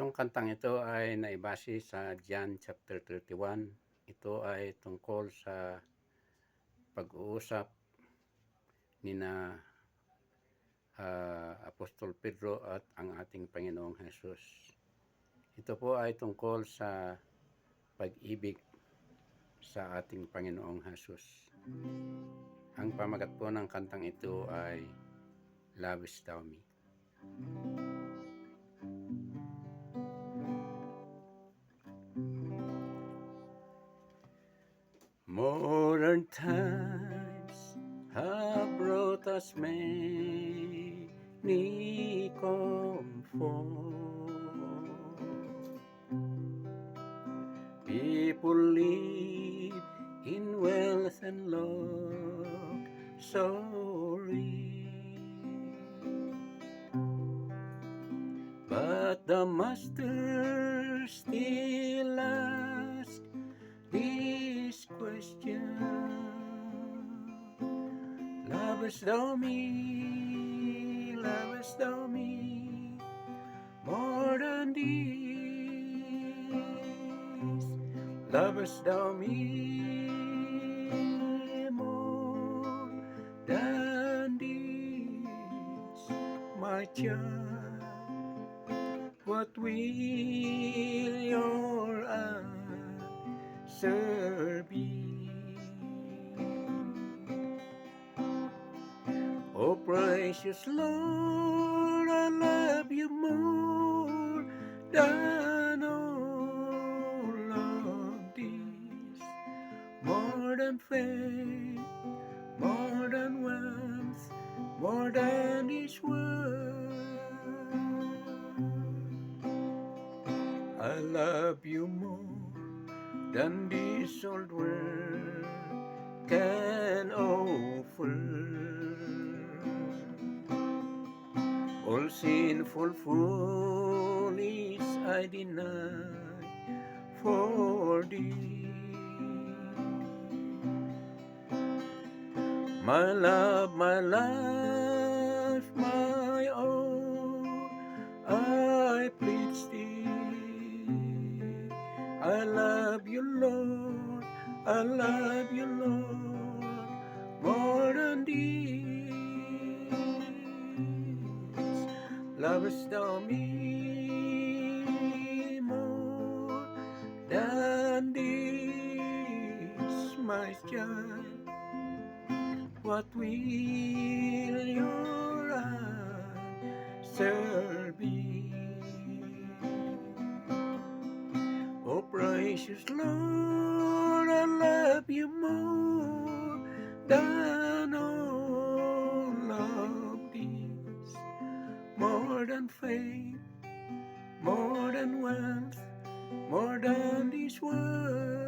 Ang kantang ito ay naibase sa John chapter 31. Ito ay tungkol sa pag-uusap nina Apostol Pedro at ang ating Panginoong Hesus. Ito po ay tungkol sa pag-ibig sa ating Panginoong Hesus. Ang pamagat po ng kantang ito ay Lovest Thou Me. Modern times have brought us many comfort. People live in wealth and luxury, but the Master still asks this question: Lovest thou me, lovest thou me, more than this? Lovest thou me more than this, my child? What will your answer be? Oh, precious Lord, I love you more than all of this, more than faith, more than wealth, more than this world. I love you more than this old world can offer. All sinful, foolish I deny for thee. My love, my life, my all, I plead thee. I love you, Lord, I love you, Lord, more than these. Lovest thou me more than this, my child? What will your answer be? Oh, precious Lord, I love you more than all of these, more than faith, more than wealth, more than this world.